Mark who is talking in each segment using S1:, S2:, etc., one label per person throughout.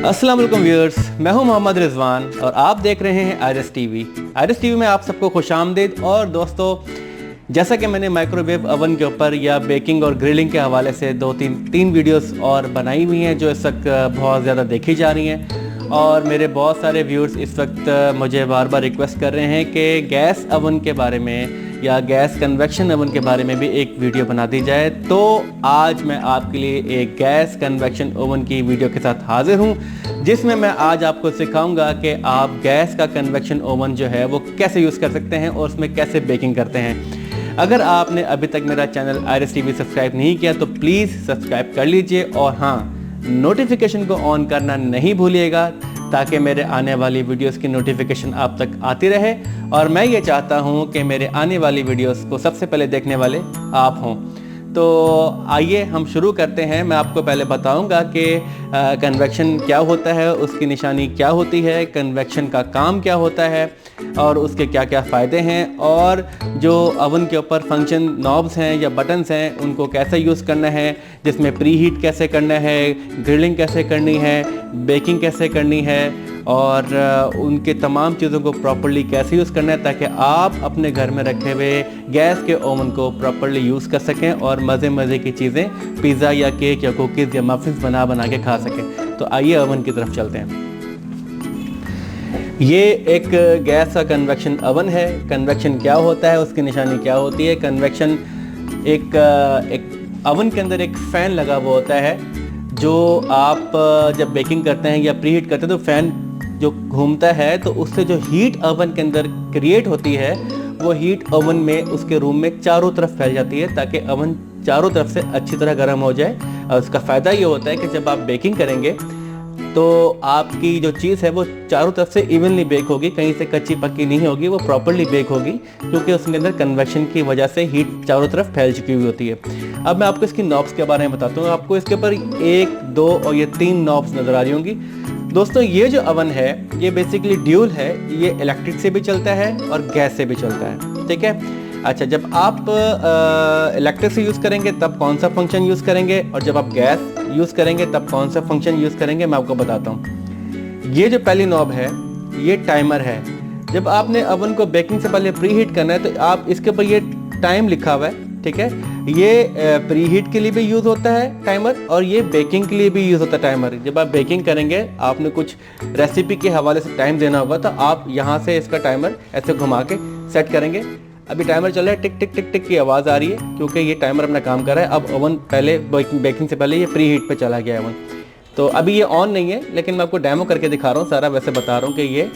S1: अस्सलाम वालेकुम व्यूअर्स, मैं हूं मोहम्मद रिजवान और आप देख रहे हैं आरएस टीवी। आरएस टीवी में आप सबको खुशामदीद। और दोस्तों, जैसा कि मैंने माइक्रोवेव ओवन के ऊपर या बेकिंग और ग्रिलिंग के हवाले से तीन वीडियोस और बनाई हुई हैं जो इस वक्त बहुत ज़्यादा देखी जा रही हैं। और मेरे बहुत सारे व्यूअर्स इस वक्त मुझे बार बार रिक्वेस्ट कर रहे हैं कि गैस ओवन के बारे में या गैस कन्वेक्शन ओवन के बारे में भी एक वीडियो बना दी जाए। तो आज मैं आपके लिए एक गैस कन्वेक्शन ओवन की वीडियो के साथ हाजिर हूं, जिसमें मैं आज आपको सिखाऊंगा कि आप गैस का कन्वेक्शन ओवन जो है वो कैसे यूज़ कर सकते हैं और उसमें कैसे बेकिंग करते हैं। अगर आपने अभी तक मेरा चैनल आरएस टीवी सब्सक्राइब नहीं किया तो प्लीज़ सब्सक्राइब कर लीजिए और हाँ, नोटिफिकेशन को ऑन करना नहीं भूलिएगा ताकि मेरे आने वाली वीडियोस की नोटिफिकेशन आप तक आती रहे। और मैं ये चाहता हूँ कि मेरे आने वाली वीडियोस को सबसे पहले देखने वाले आप हों। तो आइए हम शुरू करते हैं। मैं आपको पहले बताऊंगा कि कन्वेक्शन क्या होता है, उसकी निशानी क्या होती है, कन्वेक्शन का काम क्या होता है और उसके क्या क्या फ़ायदे हैं, और जो ओवन के ऊपर फंक्शन नॉब्स हैं या बटन्स हैं उनको कैसे यूज़ करना है, जिसमें प्री हीट कैसे करना है, ग्रिलिंग कैसे करनी है, बेकिंग कैसे करनी है और उनके तमाम चीज़ों को प्रॉपर्ली कैसे यूज़ करना है ताकि आप अपने घर में रखे हुए गैस के ओवन को प्रॉपर्ली यूज़ कर सकें और मज़े की चीज़ें पिज़्ज़ा या केक या कुकीज़ या मफ़िन्स बना के खा सकें। तो आइए ओवन की तरफ चलते हैं। ये एक गैस का कन्वेक्शन ओवन है। कन्वेक्शन क्या होता है, उसकी निशानी क्या होती है? कन्वेक्शन एक ओवन के अंदर एक फ़ैन लगा हुआ होता है जो आप जब बेकिंग करते हैं या प्री हीट करते हैं तो फ़ैन जो घूमता है तो उससे जो हीट ओवन के अंदर क्रिएट होती है वो हीट ओवन में उसके रूम में चारों तरफ फैल जाती है ताकि ओवन चारों तरफ से अच्छी तरह गर्म हो जाए। और उसका फ़ायदा ये होता है कि जब आप बेकिंग करेंगे तो आपकी जो चीज़ है वो चारों तरफ से इवनली बेक होगी, कहीं से कच्ची पक्की नहीं होगी, वो प्रॉपर्ली बेक होगी क्योंकि उसके अंदर कन्वेक्शन की वजह से हीट चारों तरफ फैल चुकी हुई होती है। अब मैं आपको इसकी नॉब्स के बारे में बताता हूँ। आपको इसके ऊपर 1, 2 और ये 3 नॉब्स नज़र आ रही होंगी। दोस्तों, ये जो ओवन है ये बेसिकली ड्यूल है। ये इलेक्ट्रिक से भी चलता है और गैस से भी चलता है, ठीक है। अच्छा, जब आप इलेक्ट्रिक से यूज़ करेंगे तब कौन सा फंक्शन यूज़ करेंगे और जब आप गैस यूज़ करेंगे तब कौन सा फंक्शन यूज़ करेंगे, मैं आपको बताता हूँ। ये जो पहली नॉब है ये टाइमर है। जब आपने ओवन को बेकिंग से पहले प्री हीट करना है तो आप इसके ऊपर ये टाइम लिखा हुआ है, ठीक है। ये प्री हीट के लिए भी यूज़ होता है टाइमर और ये बेकिंग के लिए भी यूज़ होता है टाइमर। जब आप बेकिंग करेंगे आपने कुछ रेसिपी के हवाले से टाइम देना होगा तो आप यहाँ से इसका टाइमर ऐसे घुमा के सेट करेंगे। अभी टाइमर चल रहा है, टिक टिक टिक टिक की आवाज़ आ रही है क्योंकि ये टाइमर अपना काम कर रहा है। अब ओवन पहले बेकिंग से पहले ये प्री हीट पे चला गया है ओवन, तो अभी ये ऑन नहीं है लेकिन मैं आपको डेमो करके दिखा रहा हूँ सारा, वैसे बता रहा हूँ कि ये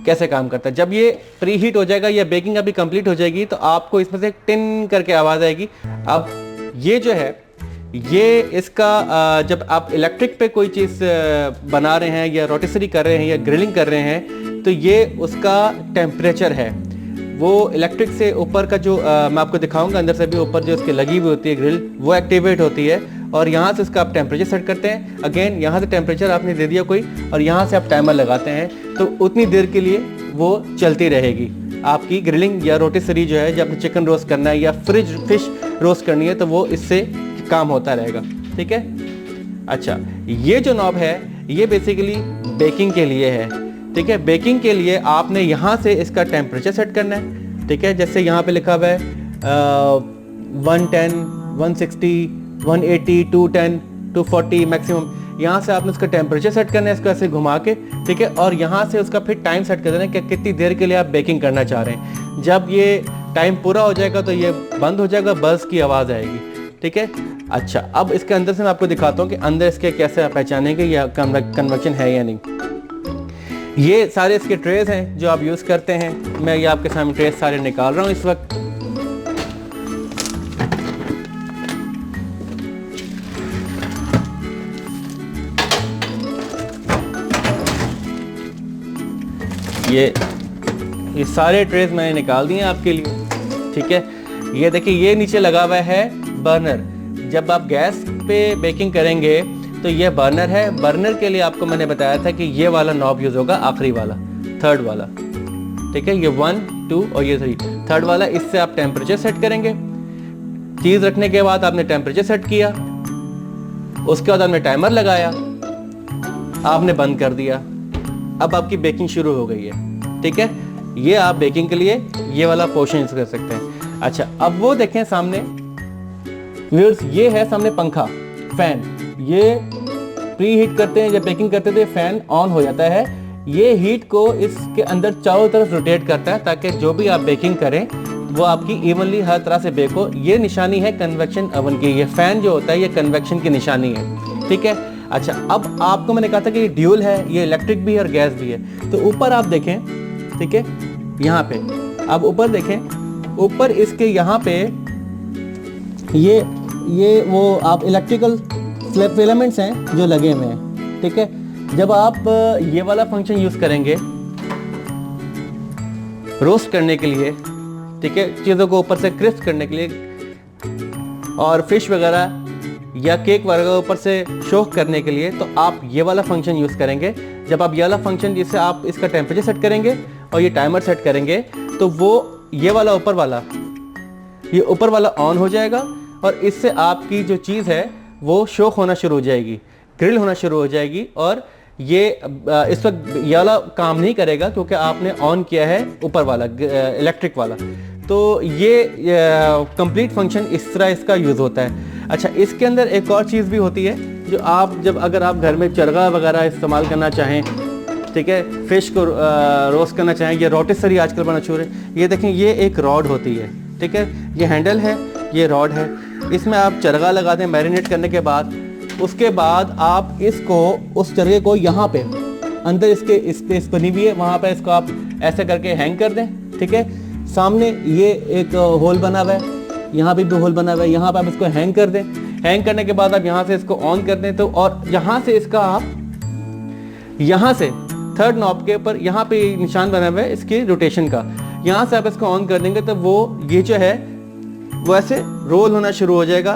S1: कैसे काम करता है। जब ये प्री हीट हो जाएगा या बेकिंग अभी कंप्लीट हो जाएगी तो आपको इसमें से टिन करके आवाज़ आएगी। अब ये जो है ये इसका जब आप इलेक्ट्रिक पे कोई चीज़ बना रहे हैं या रोटिसरी कर रहे हैं या ग्रिलिंग कर रहे हैं तो ये उसका टेम्परेचर है। वो इलेक्ट्रिक से ऊपर का जो मैं आपको दिखाऊंगा, अंदर से भी ऊपर जो इसके लगी हुई होती है ग्रिल वो एक्टिवेट होती है और यहाँ से उसका आप टेम्परेचर सेट करते हैं। अगेन यहाँ से टेम्परेचर आपने दे दिया कोई और यहाँ से आप टाइमर लगाते हैं तो उतनी देर के लिए वो चलती रहेगी। आपकी ग्रिलिंग या रोटिसरी जो है, जब आपने चिकन रोस्ट करना है या फिश रोस्ट करनी है तो वो इससे काम होता रहेगा, ठीक है। अच्छा, ये जो नॉब है ये बेसिकली बेकिंग के लिए है, ठीक है। बेकिंग के लिए आपने यहाँ से इसका टेम्परेचर सेट करना है, ठीक है। जैसे यहाँ पे लिखा हुआ है 110, 160, 180, 210, 240 मैक्सिमम। यहाँ से आपने उसका टेम्परेचर सेट करना है, इसको ऐसे घुमा के, ठीक है। और यहाँ से उसका फिर टाइम सेट कर देना है कि कितनी देर के लिए आप बेकिंग करना चाह रहे हैं। जब ये टाइम पूरा हो जाएगा तो ये बंद हो जाएगा, बज़ की आवाज़ आएगी, ठीक है। अच्छा, अब इसके अंदर से मैं आपको दिखाता हूँ कि अंदर इसके कैसे पहचानेंगे या कन्वेक्शन है या नहीं। ये सारे इसके ट्रेस हैं जो आप यूज़ करते हैं। मैं ये आपके सामने ट्रेस सारे निकाल रहा हूँ इस वक्त। ये सारे ट्रेस मैंने निकाल दिए आपके लिए, ठीक है। ये देखिए, ये नीचे लगा हुआ है बर्नर। जब आप गैस पे बेकिंग करेंगे तो ये बर्नर है। बर्नर के लिए आपको मैंने बताया था कि ये वाला नॉब यूज़ होगा, आखिरी वाला, थर्ड वाला, ठीक है। ये 1, 2 और ये 3, थर्ड वाला। इससे आप टेम्परेचर सेट करेंगे। चीज़ रखने के बाद आपने टेम्परेचर सेट किया, उसके बाद आपने टाइमर लगाया, आपने बंद कर दिया, अब आपकी बेकिंग शुरू हो गई है। ठीक है, ये आप बेकिंग के लिए ये वाला पोर्शन यूज कर सकते हैं। अच्छा, अब वो देखें सामने व्यूअर्स, ये है सामने पंखा, फैन। ये प्री हीट करते हैं, जब बेकिंग करते थे फैन ऑन हो जाता है, ये हीट को इसके अंदर चारों तरफ रोटेट करता है ताकि जो भी आप बेकिंग करें वो आपकी इवनली हर तरह से बेक हो। ये निशानी है कन्वेक्शन ओवन की। ये फैन जो होता है ये कन्वेक्शन की निशानी है। ठीक है, अच्छा, अब आपको मैंने कहा था कि ये ड्यूल है, ये इलेक्ट्रिक भी है और गैस भी है। तो ऊपर आप देखें, ठीक है, यहाँ पे आप ऊपर देखें, ऊपर इसके यहाँ पे ये वो आप इलेक्ट्रिकल फिलामेंट्स हैं जो लगे हुए हैं। ठीक है, जब आप ये वाला फंक्शन यूज करेंगे रोस्ट करने के लिए, ठीक है, चीज़ों को ऊपर से क्रिस्प करने के लिए और फिश वगैरह या केक वगैरह ऊपर से शोक करने के लिए, तो आप ये वाला फंक्शन यूज़ करेंगे। जब आप ये वाला फंक्शन, जिससे आप इसका टेम्परेचर सेट करेंगे और ये टाइमर सेट करेंगे, तो वो ये वाला ऊपर वाला ऑन हो जाएगा और इससे आपकी जो चीज़ है वो शोक होना शुरू हो जाएगी, ग्रिल होना शुरू हो जाएगी। और ये इस वक्त ये वाला काम नहीं करेगा क्योंकि आपने ऑन किया है ऊपर वाला इलेक्ट्रिक वाला। तो ये कंप्लीट फंक्शन इस तरह इसका यूज़ होता है। अच्छा, इसके अंदर एक और चीज़ भी होती है जो आप अगर आप घर में चरगा वगैरह इस्तेमाल करना चाहें, ठीक है, फिश को रोस्ट करना चाहें, ये रोटिसरी आजकल बना शुरू है। ये देखें, ये एक रॉड होती है, ठीक है, ये हैंडल है, ये रॉड है, इसमें आप चरगा लगा दें मैरिनेट करने के बाद। उसके बाद आप इसको, उस चरगे को यहाँ पे अंदर इसके स्पेस बनी हुई है, वहाँ पे इसको आप ऐसे करके हैंग कर दें। ठीक है, सामने ये एक होल बना हुआ है, यहाँ पे भी होल बना हुआ है, यहाँ पे आप इसको हैंग कर दें। हैंग करने के बाद आप यहाँ से इसको ऑन कर दें, तो और यहाँ से इसका आप यहाँ से थर्ड नॉब के ऊपर यहाँ पे निशान बना हुआ है इसके रोटेशन का, यहाँ से आप इसको ऑन कर देंगे तो वो ये जो है वो ऐसे रोल होना शुरू हो जाएगा,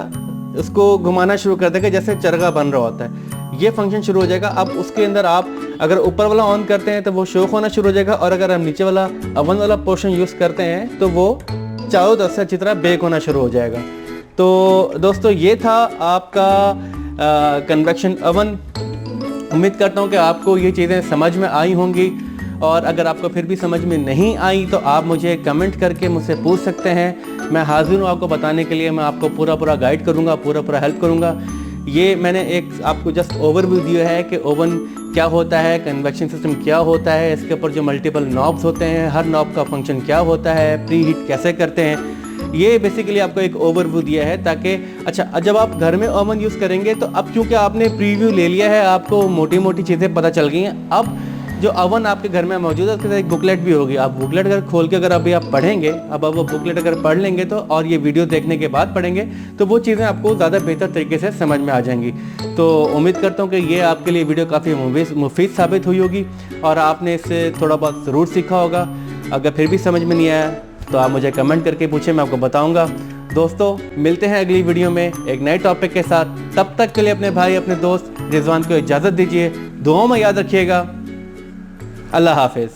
S1: उसको घुमाना शुरू कर देगा जैसे चरगा बन रहा होता है। ये फंक्शन शुरू हो जाएगा। अब उसके अंदर आप अगर ऊपर वाला ऑन करते हैं तो वो शोक होना शुरू हो जाएगा, और अगर हम नीचे वाला ओवन वाला पोर्शन यूज़ करते हैं तो वो चारों तरफ से अच्छी तरह बेक होना शुरू हो जाएगा। तो दोस्तों, ये था आपका कन्वेक्शन ओवन। उम्मीद करता हूँ कि आपको ये चीज़ें समझ में आई होंगी, और अगर आपको फिर भी समझ में नहीं आई तो आप मुझे कमेंट करके मुझसे पूछ सकते हैं। मैं हाजिर हूँ आपको बताने के लिए, मैं आपको पूरा गाइड करूँगा, पूरा हेल्प करूँगा। ये मैंने एक आपको जस्ट ओवरव्यू दिया है कि ओवन क्या होता है, कन्वेक्शन सिस्टम क्या होता है, इसके ऊपर जो मल्टीपल नॉब्स होते हैं, हर नॉब का फंक्शन क्या होता है, प्री हीट कैसे करते हैं, ये बेसिकली आपको एक ओवरव्यू दिया है ताकि अच्छा जब आप घर में ओवन यूज़ करेंगे तो अब क्योंकि आपने प्रीव्यू ले लिया है, आपको मोटी मोटी चीज़ें पता चल गई हैं। अब जो ओवन आपके घर में मौजूद है उसके साथ एक बुकलेट भी होगी। आप बुकलेट अगर खोल के अगर अभी आप पढ़ेंगे, अब आप वो बुकलेट अगर पढ़ लेंगे तो, और ये वीडियो देखने के बाद पढ़ेंगे तो वो चीज़ें आपको ज़्यादा बेहतर तरीके से समझ में आ जाएंगी। तो उम्मीद करता हूँ कि ये आपके लिए वीडियो काफ़ी मुफीद साबित हुई होगी और आपने इससे थोड़ा बहुत ज़रूर सीखा होगा। अगर फिर भी समझ में नहीं आया तो आप मुझे कमेंट करके पूछें, मैं आपको बताऊँगा। दोस्तों, मिलते हैं अगली वीडियो में एक नए टॉपिक के साथ। तब तक के लिए अपने भाई, अपने दोस्त रिजवान को इजाज़त दीजिए। दुआओं में याद रखिएगा। अल्लाह हाफिज़।